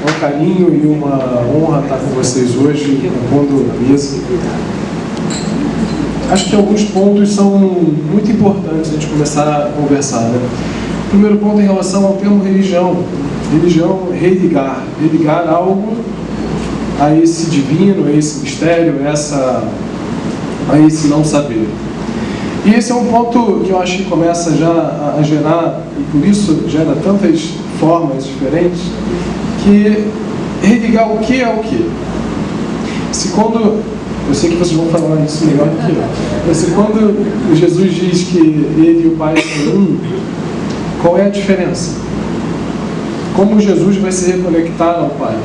É um carinho e uma honra estar com vocês hoje, compondo a mesa. Acho que alguns pontos são muito importantes a gente começar a conversar, né? O primeiro ponto em relação ao termo religião. Religião, religar. Religar algo a esse divino, a esse mistério, a esse não saber. E esse é um ponto que eu acho que começa já a gerar, e por isso gera tantas formas diferentes, que religar o que é o que. Se quando, eu sei que vocês vão falar isso melhor do que eu, mas se quando Jesus diz que ele e o Pai são um, qual é a diferença? Como Jesus vai se reconectar ao Pai?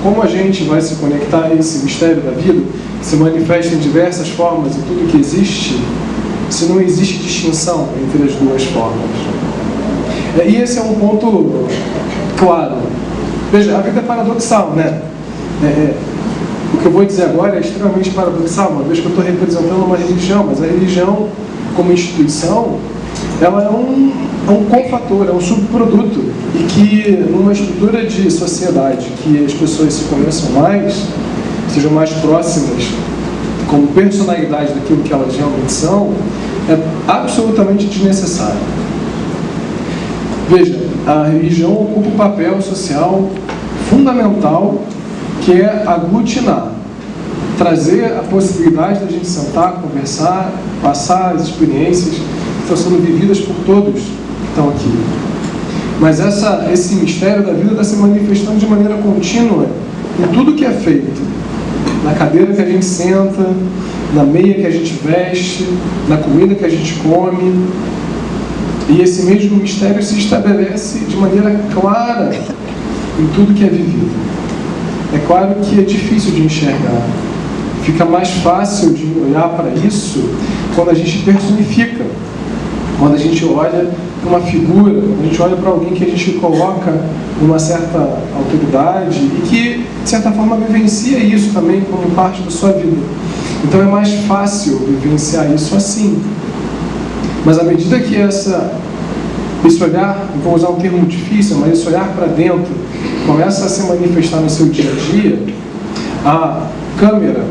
Como a gente vai se conectar a esse mistério da vida, que se manifesta em diversas formas em tudo que existe, se não existe distinção entre as duas formas? E esse é um ponto claro. Veja, a vida é paradoxal, né? O que eu vou dizer agora é extremamente paradoxal, uma vez que eu estou representando uma religião, mas a religião, como instituição, ela é um cofator, é um subproduto, e que numa estrutura de sociedade que as pessoas se conheçam mais, sejam mais próximas como personalidade daquilo que elas realmente são, é absolutamente desnecessário. Veja, a religião ocupa um papel social fundamental, que é aglutinar, trazer a possibilidade da gente sentar, conversar, passar as experiências que estão sendo vividas por todos que estão aqui. Mas esse mistério da vida está se manifestando de maneira contínua em tudo que é feito. Na cadeira que a gente senta, na meia que a gente veste, na comida que a gente come. E esse mesmo mistério se estabelece de maneira clara em tudo que é vivido. É claro que é difícil de enxergar. Fica mais fácil de olhar para isso quando a gente personifica. Quando a gente olha para uma figura, quando a gente olha para alguém que a gente coloca uma certa autoridade e que, de certa forma, vivencia isso também como parte da sua vida. Então é mais fácil vivenciar isso assim. Mas à medida que esse olhar, vou usar um termo difícil, mas esse olhar para dentro começa a se manifestar no seu dia a dia, a câmera,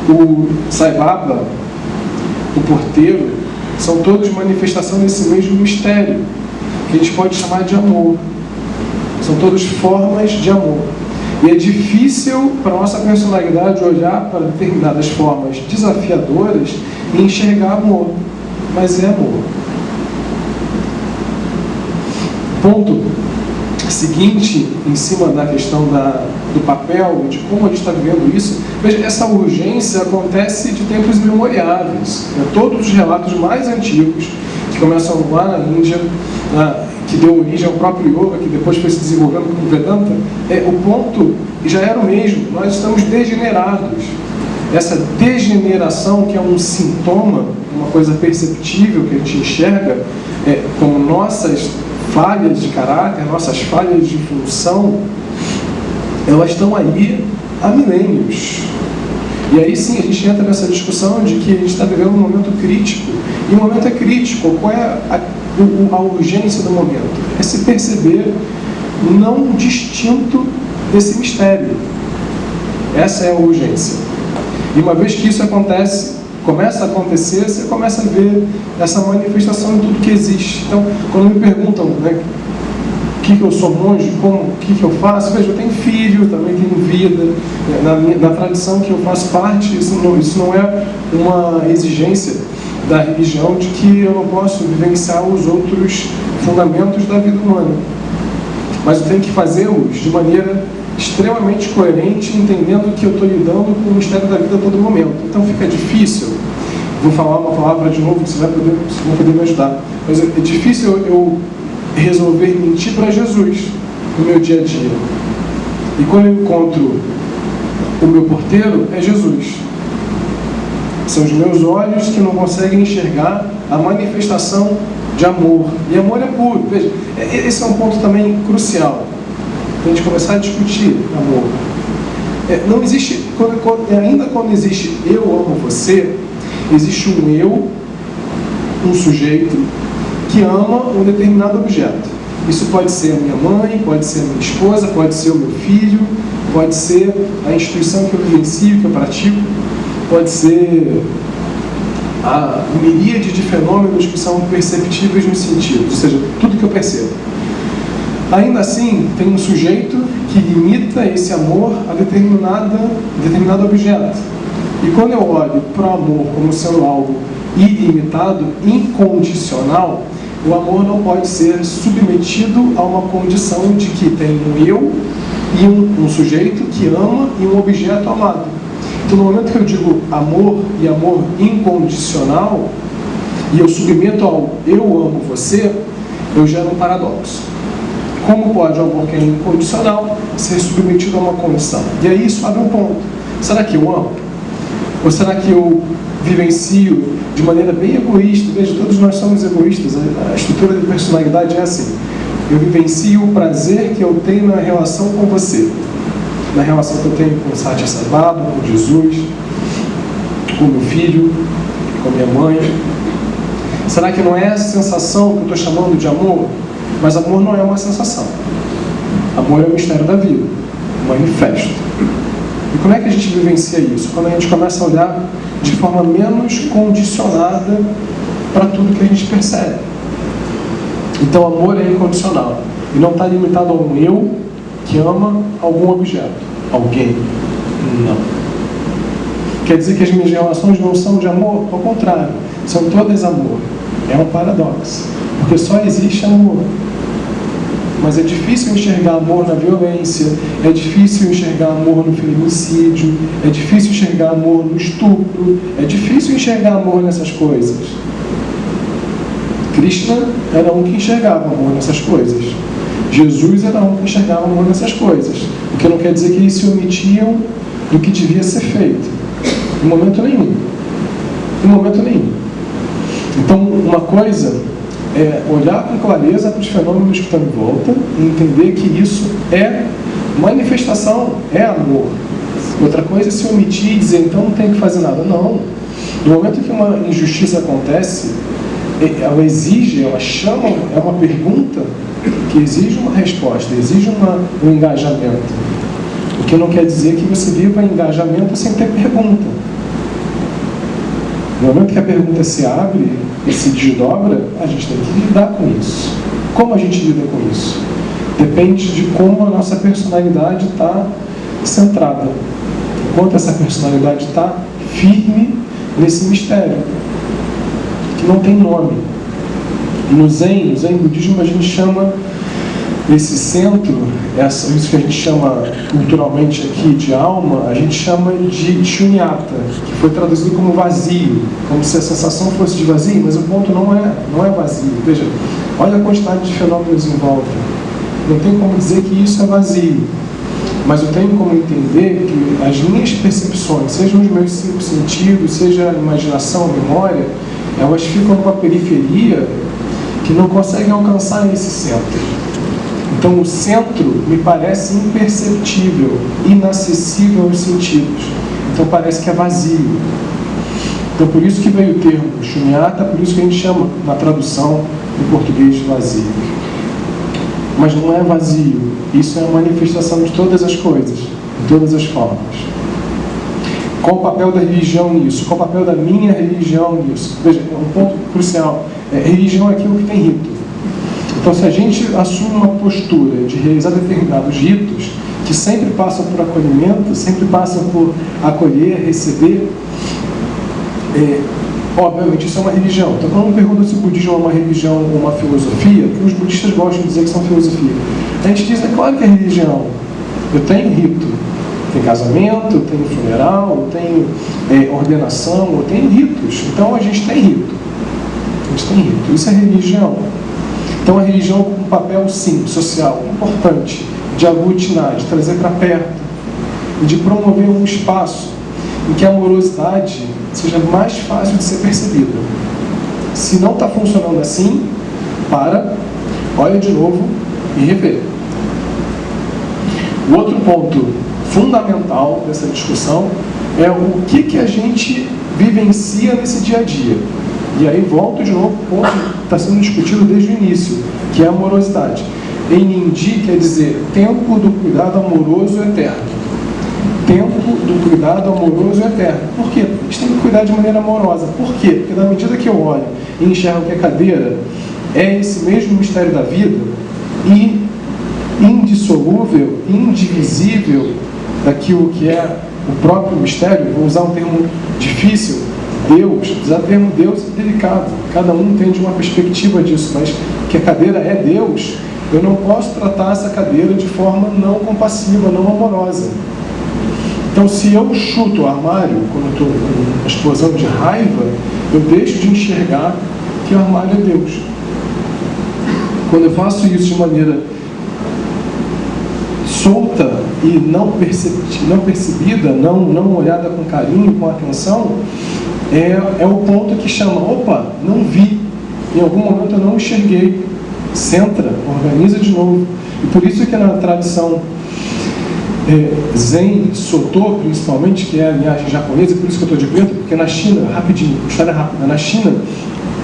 o saibaba, o porteiro, são todos manifestação desse mesmo mistério, que a gente pode chamar de amor. São todas formas de amor. E é difícil para a nossa personalidade olhar para determinadas formas desafiadoras e enxergar amor. Mas é amor. Ponto seguinte, em cima da questão do papel, de como a gente está vivendo isso, veja, essa urgência acontece de tempos imemoriáveis. Todos os relatos mais antigos, que começam lá na Índia, que deu origem ao próprio yoga, que depois foi se desenvolvendo como Vedanta, o ponto já era o mesmo. Nós estamos degenerados. Essa degeneração, que é um sintoma, uma coisa perceptível que a gente enxerga, como nossas falhas de caráter, nossas falhas de função, elas estão aí há milênios. E aí sim a gente entra nessa discussão de que a gente está vivendo um momento crítico. E o momento é crítico. Qual é a urgência do momento? É se perceber não distinto desse mistério. Essa é a urgência. E uma vez que isso começa a acontecer, você começa a ver essa manifestação em tudo que existe. Então, quando me perguntam, né, o que eu sou monge, o que eu faço, veja, eu tenho filho, também tenho vida, na tradição que eu faço parte, isso não é uma exigência da religião de que eu não posso vivenciar os outros fundamentos da vida humana. Mas eu tenho que fazê-los de maneira extremamente coerente, entendendo que eu estou lidando com o mistério da vida a todo momento. Então fica difícil, vou falar uma palavra de novo que vocês vão poder me ajudar, mas é difícil eu resolver mentir para Jesus no meu dia a dia. E quando eu encontro o meu porteiro, é Jesus. São os meus olhos que não conseguem enxergar a manifestação de amor. E amor é puro. Veja, esse é um ponto também crucial. A gente começar a discutir amor. Não existe, ainda quando existe eu amo você, existe um eu, um sujeito, que ama um determinado objeto. Isso pode ser a minha mãe, pode ser a minha esposa, pode ser o meu filho, pode ser a instituição que eu vivencio, que eu pratico, pode ser a miríade de fenômenos que são perceptíveis nos sentidos, ou seja, tudo que eu percebo. Ainda assim, tem um sujeito que limita esse amor a determinado objeto. E quando eu olho para o amor como sendo algo ilimitado, incondicional, o amor não pode ser submetido a uma condição de que tem um eu e um sujeito que ama e um objeto amado. Então, no momento que eu digo amor e amor incondicional, e eu submeto ao eu amo você, eu gero um paradoxo. Como pode o amor que é incondicional ser submetido a uma condição? E aí isso abre um ponto. Será que eu amo? Ou será que eu vivencio de maneira bem egoísta? Veja, todos nós somos egoístas. A estrutura de personalidade é assim. Eu vivencio o prazer que eu tenho na relação com você. Na relação que eu tenho com o Satya Sai Baba, com Jesus, com meu filho, com minha mãe. Será que não é essa sensação que eu estou chamando de amor? Mas amor não é uma sensação. Amor é o mistério da vida, um manifesto. E como é que a gente vivencia isso? Quando a gente começa a olhar de forma menos condicionada para tudo que a gente percebe. Então, amor é incondicional. E não está limitado a um eu que ama algum objeto. Alguém. Não. Quer dizer que as minhas relações não são de amor? Ao contrário. São todas amor. É um paradoxo. Porque só existe amor. Mas é difícil enxergar amor na violência, é difícil enxergar amor no feminicídio, é difícil enxergar amor no estupro, é difícil enxergar amor nessas coisas. Krishna era um que enxergava amor nessas coisas. Jesus era um que enxergava amor nessas coisas. O que não quer dizer que eles se omitiam do que devia ser feito. Em momento nenhum. Em momento nenhum. Então, uma coisa é olhar com clareza para os fenômenos que estão em volta e entender que isso é manifestação, é amor. Outra coisa é se omitir e dizer, então não tem que fazer nada. Não. No momento que uma injustiça acontece, ela exige, ela chama, é uma pergunta que exige uma resposta, exige um engajamento. O que não quer dizer que você viva engajamento sem ter pergunta. No momento que a pergunta se abre e se desdobra, a gente tem que lidar com isso. Como a gente lida com isso? Depende de como a nossa personalidade está centrada. Enquanto essa personalidade está firme nesse mistério, que não tem nome. E no Zen budismo, a gente chama esse centro, isso que a gente chama culturalmente aqui de alma, a gente chama de shunyata, que foi traduzido como vazio, como se a sensação fosse de vazio, mas o ponto não é vazio. Veja, olha a quantidade de fenômenos em volta. Não tem como dizer que isso é vazio, mas eu tenho como entender que as minhas percepções, sejam os meus 5 sentidos, seja a imaginação, a memória, elas ficam com a periferia que não conseguem alcançar esse centro. Então, o centro me parece imperceptível, inacessível aos sentidos. Então, parece que é vazio. Então, por isso que veio o termo shunyata, por isso que a gente chama, na tradução em português, de vazio. Mas não é vazio. Isso é a manifestação de todas as coisas, de todas as formas. Qual o papel da religião nisso? Qual o papel da minha religião nisso? Veja, um ponto crucial. Religião é aquilo que tem rito. Então, se a gente assume uma postura de realizar determinados ritos, que sempre passam por acolhimento, sempre passam por acolher, receber, obviamente isso é uma religião. Então, quando eu pergunto se o budismo é uma religião ou uma filosofia, que os budistas gostam de dizer que são filosofia, a gente diz, é claro que é religião. Eu tenho rito. Tem casamento, eu tenho funeral, eu tenho ordenação, eu tenho ritos. Então, a gente tem rito. A gente tem rito. Isso é religião. Então, a religião com um papel, sim, social, importante, de aglutinar, de trazer para perto, e de promover um espaço em que a amorosidade seja mais fácil de ser percebida. Se não está funcionando assim, olha de novo e revê. O outro ponto fundamental dessa discussão é o que a gente vivencia nesse dia a dia. E aí volto de novo ao ponto que está sendo discutido desde o início, que é a amorosidade. Enindi quer dizer tempo do cuidado amoroso eterno. Tempo do cuidado amoroso eterno. Por quê? A gente tem que cuidar de maneira amorosa. Por quê? Porque na medida que eu olho e enxergo que a cadeira é esse mesmo mistério da vida e indissolúvel, indivisível daquilo que é o próprio mistério, vou usar um termo difícil, Deus, usar o termo Deus é delicado, cada um entende uma perspectiva disso, mas que a cadeira é Deus, eu não posso tratar essa cadeira de forma não compassiva, não amorosa. Então, se eu chuto o armário, quando eu estou com uma explosão de raiva, eu deixo de enxergar que o armário é Deus. Quando eu faço isso de maneira solta e não percebida, não olhada com carinho, com atenção, é o ponto que chama, opa, não vi, em algum momento eu não enxerguei, centra, organiza de novo. E por isso que na tradição Zen Soto, principalmente, que é a linhagem japonesa, por isso que eu estou de preto, porque na China, rapidinho, história rápida, na China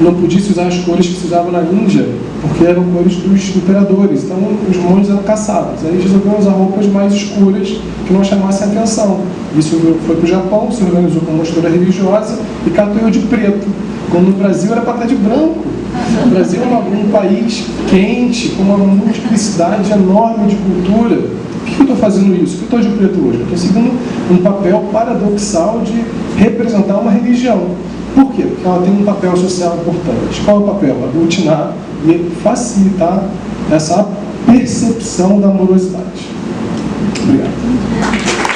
não podia se usar as cores que se usavam na Índia, porque eram cores dos imperadores, então os monges eram caçados. Aí eles resolveram usar roupas mais escuras que não chamassem atenção. Isso foi para o Japão, se organizou como uma mistura religiosa e catou eu de preto, quando no Brasil era para estar de branco. O Brasil é um país quente, com uma multiplicidade enorme de cultura. Por que eu estou fazendo isso? Por que eu estou de preto hoje? Eu estou seguindo um papel paradoxal de representar uma religião. Por quê? Porque ela tem um papel social importante. Qual é o papel? Aglutinar e facilitar essa percepção da amorosidade. Obrigado.